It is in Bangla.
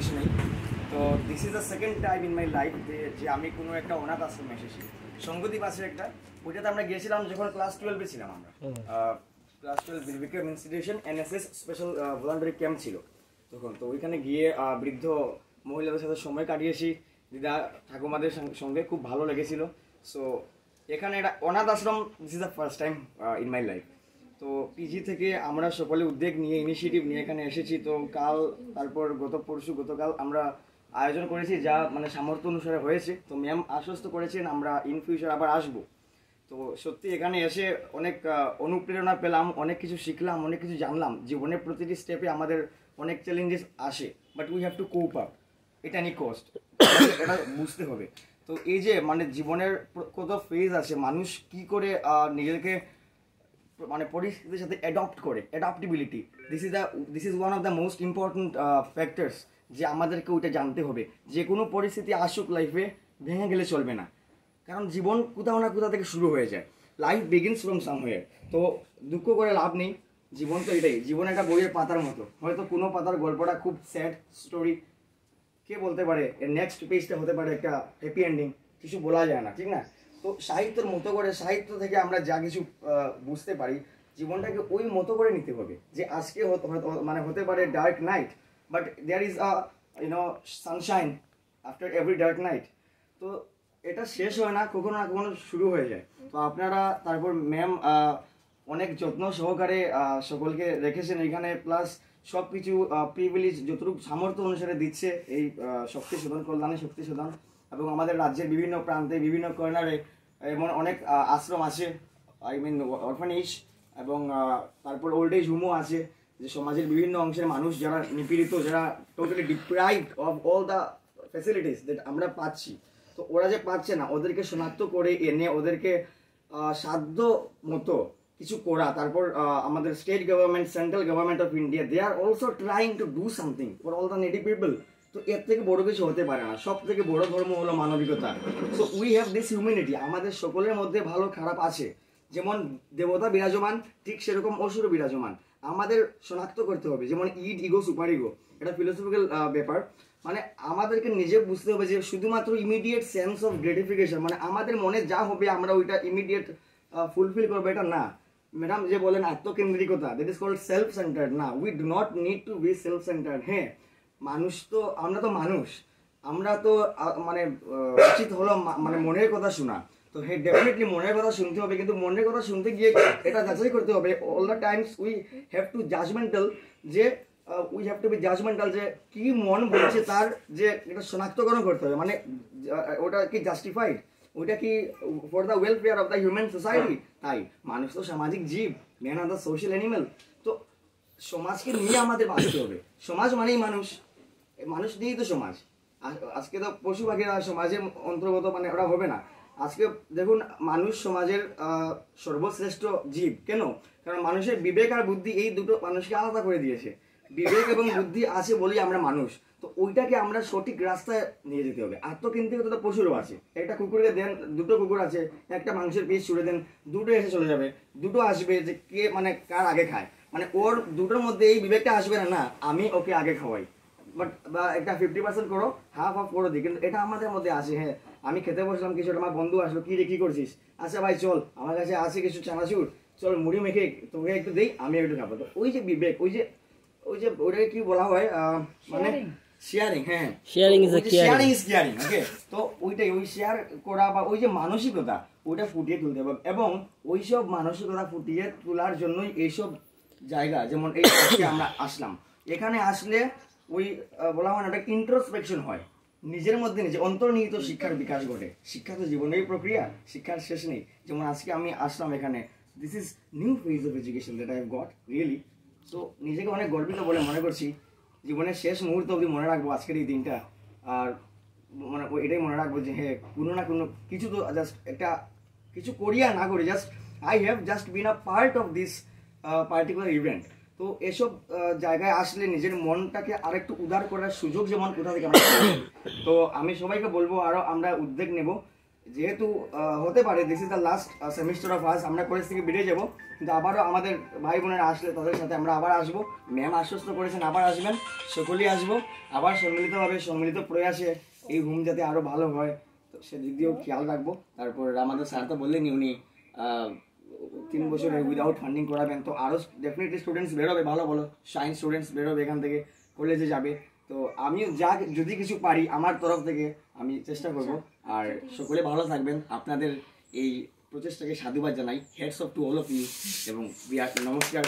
শেষ নেই। তো this is the second time in my life যে আমি কোনো একটা অনাথ আশ্রমে এসেছি। সঙ্গদ্বীপ আছে একটা, ওইটাতে আমরা গিয়েছিলাম যখন ক্লাস 12-এ ছিলাম। আমরা class 12 Vivekananda institution NSS special voluntary camp ছিল তখন। তো ওইখানে গিয়ে বৃদ্ধ মহিলাদের সাথে সময় কাটিয়েছি, দিদা ঠাকুমাদের সঙ্গে খুব ভালো লেগেছিল। সো এখানে একটা অনাথ আশ্রম, this is the first time in my life. তো পিজি থেকে আমরা সকলে উদ্যোগ নিয়ে ইনিশিয়েটিভ নিয়ে এখানে এসেছি। তো কাল, তারপর গতকাল আমরা আয়োজন করেছি, যা মানে সামর্থ্য অনুসারে হয়েছে। তো ম্যাম আশ্বস্ত করেছেন আমরা ইন ফিউচার আবার আসবো। তো সত্যি এখানে এসে অনেক অনুপ্রেরণা পেলাম, অনেক কিছু শিখলাম, অনেক কিছু জানলাম। জীবনের প্রতিটি স্টেপে আমাদের অনেক চ্যালেঞ্জেস আসে, but we have two cope up at any cost, এটা বুঝতে হবে। তো এই যে মানে জীবনের কত ফেজ আছে, মানুষ কি করে নিজেকে মানে পরিস্থিতির সাথে অ্যাডপ্ট করে, adaptability, this is one of the most important factors, যে আমাদেরকে ওইটা জানতে হবে। যে কোনো পরিস্থিতি আসুক লাইফে, ভেঙে গেলে চলবে না, কারণ জীবন কোথাও না কোথাও থেকে শুরু হয়ে যায়। Life begins from somewhere. তো দুঃখ করে লাভ নেই, জীবন তো এটাই। জীবন একটা বইয়ের পাতার মতো, হয়তো কোনো পাতার গল্পটা খুব স্যাড স্টোরি, কে বলতে পারে এর নেক্সট পেজটা হতে পারে একটা হ্যাপি এন্ডিং, কিছু বলা যায় না, ঠিক না? তো সাহিত্যের মতো করে, সাহিত্য থেকে আমরা যা কিছু বুঝতে পারি, জীবনটাকে ওই মতো করে নিতে হবে। যে আজকে মানে হতে পারে dark night, but there is sunshine after every dark night. তো এটা শেষ হয় না, কখনো না কখনো শুরু হয়ে যায়। তো আপনারা, তারপর ম্যাম অনেক যত্ন সহকারে সকলকে রেখেছেন এখানে, প্লাস সব কিছু প্রিভিলেজ যতটুকু সামর্থ্য অনুসারে দিচ্ছে এই শক্তি সদন, কল্যাণী শক্তি সদন। এবং আমাদের রাজ্যের বিভিন্ন প্রান্তে, বিভিন্ন কর্নারে এমন অনেক আশ্রম আছে, আই মিন অরফানেজ, এবং তারপর ওল্ড এজ হোমও আছে, যে সমাজের বিভিন্ন অংশের মানুষ যারা নিপীড়িত, যারা totally deprived of all the facilities that আমরা পাচ্ছি। তো ওরা যে পাচ্ছে না, ওদেরকে শনাক্ত করে এনে ওদেরকে সাধ্য মতো কিছু করা। তারপর আমাদের state government, central government of India, they are also trying to do something for all the needy people. তো এর থেকে বড় কিছু হতে পারে না। সব থেকে বড় ধর্ম হলো মানবিকতা। So we have this humanity. আমাদের সকলের মধ্যে ভালো খারাপ আছে, যেমন দেবতা বিরাজমান, ঠিক সেরকম অসুর বিরাজমান। আমাদের শনাক্ত করতে হবে, যেমন ইড, ইগো, সুপার ইগো, এটা ফিলোসফিক্যাল ব্যাপার। মানে আমাদেরকে নিজে বুঝতে হবে যে শুধুমাত্র ইমিডিয়েট সেন্স অফ গ্রেটিফিকেশন, মানে আমাদের মনে যা হবে আমরা ওইটা ইমিডিয়েট ফুলফিল করবো, এটা না। ম্যাডাম যে বলেন আত্মকেন্দ্রিকতা, that is called self centred. না, we do not need to be self centred. হ্যাঁ, মানুষ তো, আমরা তো মানুষ, আমরা তো মানে উচিত হলো মানে মনের কথা শোনা। তো হ্যাঁ, ডেফিনেটলি মনের কথা শুনতে হবে, কিন্তু মনের কথা শুনতে গিয়ে এটা যাচাই করতে হবে। All the times we have to judgemental, যে we have to be judgemental, যে কি মন বলছে তার যে এটা শনাক্তকরণ করতে হবে। মানে ওটা কি জাস্টিফাইড, ওইটা কি for the welfare of the human society? তাই মানুষ তো সামাজিক জীব, man are the social animal. তো সমাজকে নিয়ে আমাদের বাঁচতে হবে। সমাজ মানেই মানুষ, মানুষ নিয়েই তো সমাজ। আজকে তো পশু পাখিরা সমাজের অন্তর্গত, মানে ওরা হবে না। আজকে দেখুন, মানুষ সমাজের সর্বশ্রেষ্ঠ জীব। কেন? কারণ মানুষের বিবেক আর বুদ্ধি, এই দুটো মানুষকে আলাদা করে দিয়েছে। বিবেক এবং বুদ্ধি আছে বলেই আমরা মানুষ। তো ওইটাকে আমরা সঠিক রাস্তায় নিয়ে যেতে হবে। আত্মকেন্দ্রিকতা তো পশুরও আছে। একটা কুকুরকে দেন, দুটো কুকুর আছে, একটা মাংসের পিস ছুড়ে দেন, দুটো এসে চলে যাবে, দুটো আসবে, যে কে মানে কার আগে খায়। মানে ওর দুটোর মধ্যে এই বিবেকটা আসবে না, না আমি ওকে আগে খাওয়াই, বাট বা একটা 50% করো, হাফ করে দিই। কিন্তু এটা আমাদের মধ্যে আসে। হ্যাঁ, আমি খেতে বসলাম কিছু, আমার বন্ধু আসলো, কি রে কি করছিস? আচ্ছা ভাই চল, আমার কাছে আছে কিছু চানাচুর, চল মুড়ি মেখে তোকে একটু দেই, আমি একটু খাবো। তো ওই যে বিবেক, ওই যে ওটাকে কি বলা হয়, মানে শেয়ারিং। হ্যাঁ, শেয়ারিং ইজ কেয়ারিং। ওকে, তো ওইটাই, ওই শেয়ার করা বা ওই যে মানসিকতা, ওইটা ফুটিয়ে তুলতে হবে। এবং ওইসব মানসিকতা ফুটিয়ে তোলার জন্যই এইসব জায়গা, যেমন এই আমরা আসলাম, এখানে আসলে ওই বলা হয় না, একটা ইন্ট্রোস্পেকশন হয় নিজের মধ্যে, নিজে অন্তর্নিহিত শিক্ষার বিকাশ ঘটে। শিক্ষা তো জীবনেরই প্রক্রিয়া, শিক্ষার শেষ নেই। যেমন আজকে আমি আসলাম এখানে, this is new phase of education that I have got really. So নিজেকে অনেক গর্বিত বলে মনে করছি। জীবনের শেষ মুহূর্ত অবধি মনে রাখবো আজকের এই দিনটা। আর মানে এটাই মনে রাখবো যে হ্যাঁ, কোনো না কোনো কিছু তো জাস্ট একটা কিছু করি আর না করি, just I have just bin a part of this particular event. তো এসব জায়গায় আসলে নিজের মনটাকে আরেকটু উদার করার সুযোগ যেমন কোথা থেকে আমরা। তো আমি সবাইকে বলবো, আরও আমরা উদ্যোগ নেব। যেহেতু হতে পারে this is the last semester of us, আমরা কলেজ থেকে বেরিয়ে যাবো, কিন্তু আবারও আমাদের ভাই বোনেরা আসলে তাদের সাথে আমরা আবার আসবো। ম্যাম আশ্বস্ত করেছেন আবার আসবেন, সকলেই আসবো আবার সম্মিলিতভাবে, সম্মিলিত প্রয়াসে এই হোম যাতে আরও ভালো হয় তো সেদিক দিয়েও খেয়াল রাখবো। তারপর আমাদের স্যার তো বললেনি উনি 3 বছরের উইদাউট ফান্ডিং করাবেন, তো আরও ডেফিনেটলি স্টুডেন্টস বেরোবে, ভালো ভালো সায়েন্স স্টুডেন্টস বেরোবে এখান থেকে, কলেজে যাবে। তো আমিও যদি কিছু পারি আমার তরফ থেকে আমি চেষ্টা করব। আর সকলে ভালো থাকবেন, আপনাদের এই প্রচেষ্টাকে সাধুবাদ জানাই। Heads off to all of you এবং নমস্কার।